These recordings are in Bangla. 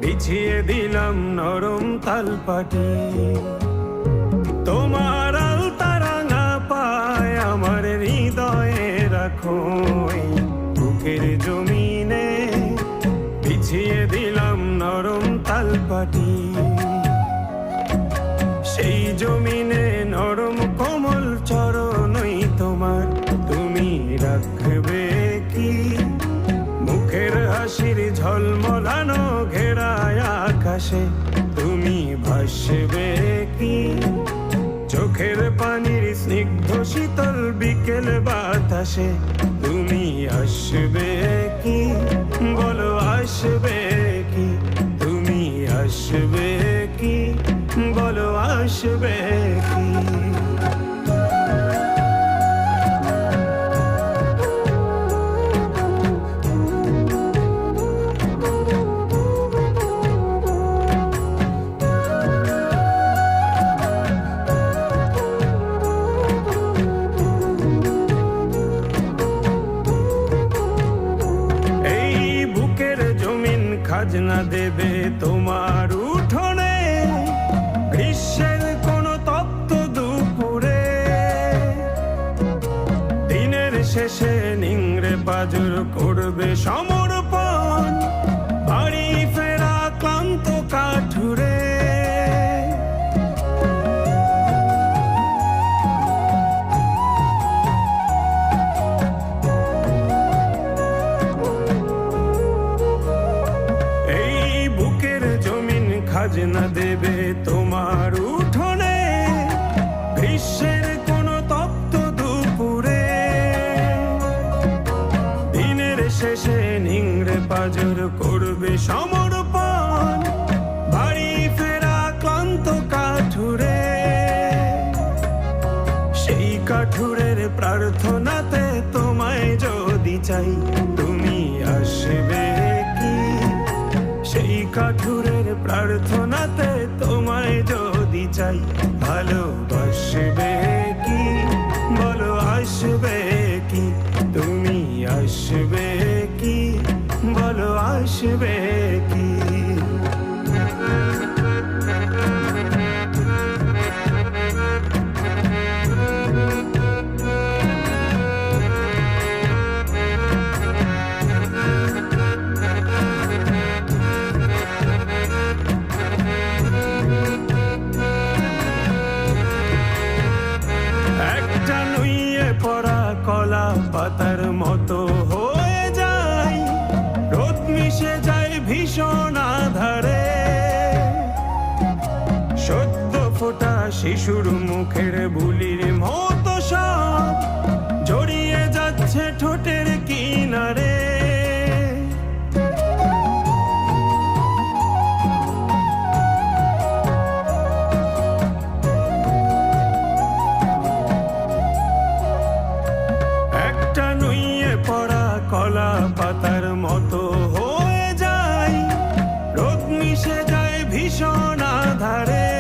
বিছিয়ে দিলাম নরম তালপাটি। তোমার আলতা রাঙা পায় আমার হৃদয়ে রাখো, বুকের জমিনে বিছিয়ে দিলাম নরম তালপাটি। সেই জমিনে নরম কোমল চরণই তোমার, তুমি রাখবে কি মুখের হাসির ঝলমলানো ঘেরায় আকাশে, তুমি ভাসবে কি চোখের পানির স্নিগ্ধ শীতল বিকেল বাতাসে, তুমি আসবে কি বলো আসবে কি, তুমি আসবে কি বলো আসবে কি। খাজনা দেবে তোমার উঠোনে গ্রীষ্মের কোন তপ্ত দুপুরে, দিনের শেষে নিংড়ে পাজর করবে সমর্পণ বাড়ি ফেরা ক্লান্ত কাঠুরে। খাজনা দেবে তোমার উঠোনে গ্রীষ্মের কোন তপ্ত দুপুরে, দিনের শেষে নিংড়ে পাজর করবে সমর্পণ বাড়ি ফেরা ক্লান্ত কাঠুরে। সেই কাঠুরের প্রার্থনাতে তোমায় যদি চাই, তুমি আসবে কি সেই কাঠুরের প্রার্থনাতে তোমায় যদি চাই, ভালোবাসবে কি বলো আসবে কি, তুমি আসবে কি বলো আসবে কি। কলা পাতার মতো হয়ে যায়, রোদ মিশে যায় ভীষণ আধারে, সদ্য ফোটা শিশুর মুখের বুলির মতো সব জড়িয়ে যাচ্ছে ঠোঁটের কিনারে। কলা পাতার মতো হয়ে যায়, রোদ মিশে যায় ভীষণ আধারে,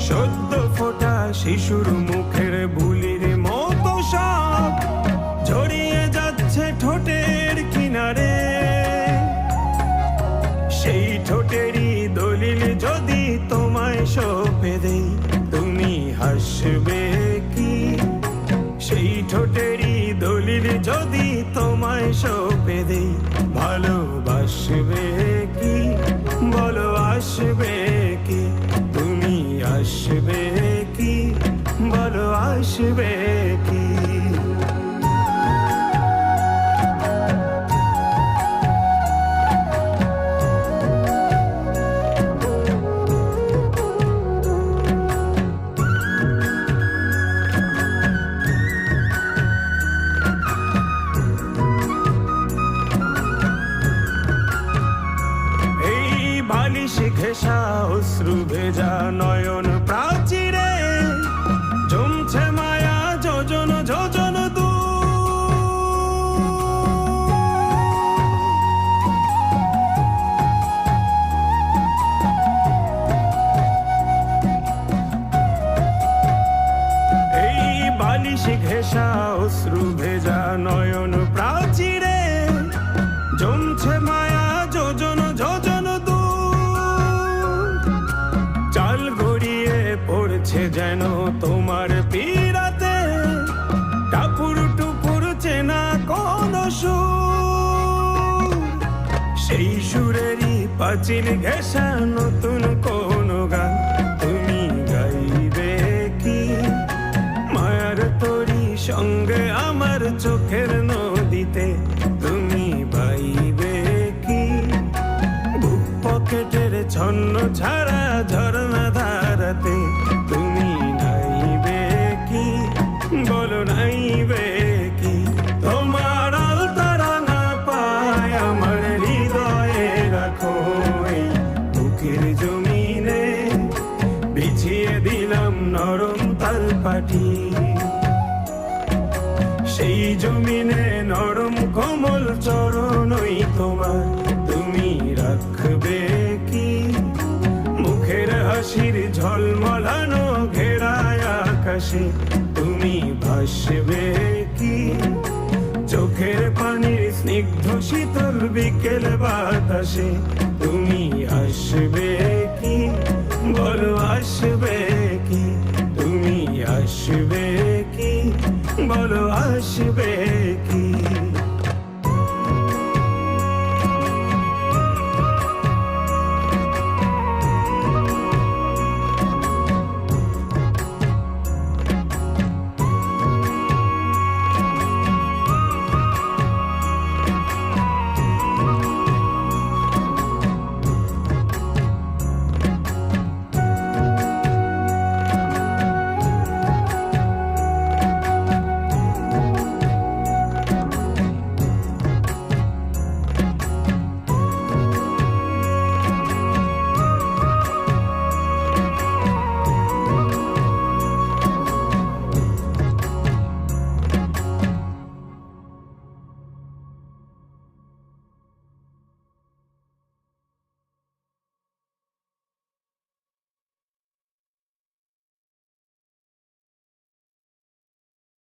সদ্য ফোটা শিশুর মুখের বুলির মতো সব জড়িয়ে যাচ্ছে ঠোঁটের কিনারে। সেই ঠোঁটেরই দলিল যদি তোমায় সঁপে দেই, তুমি হাসবে কি সেই ঠোঁটেরই দলিল যদি তোমায় সঁপে দেই, ভালোবাসবে কি বলো আসবে কি, তুমি আসবে কি বলো আসবে কি। ঘেঁষা অশ্রু ভেজা নয়ন প্রাচীরে জমছে মায়া যোজন যোজন এই বালিশে ঘেঁষা অশ্রু ভেজা নয়ন প্রাচীরে জমছে মায়া যোজন সুরেরই পাঁচিল ঘেঁষা নতুন কোন গান তুমি গাইবে কি? মায়ার তরি সঙ্গে আমার চোখের নদীতে তুমি বাইবে কি? বুক পকেটের ছন্ন ছাড়া ঝরনা ধারাতে তুমি নাইবে কি? বলো নাইবে কি? তোমার আলতারা না পায় আমার হৃদয়ে রাখো এই বুকের জমিনে বিছিয়ে দিলাম নরম তালপাটি। সেই জমিনে নরম কোমল চরণই তোমার তুমি রাখবে কি? মুখের হাসির ঝলমলানো ঘেরায় আকাশে তুমি ভাসবে কি? চোখের পানির স্নিগ্ধ শীতল বিকেল বাতাসে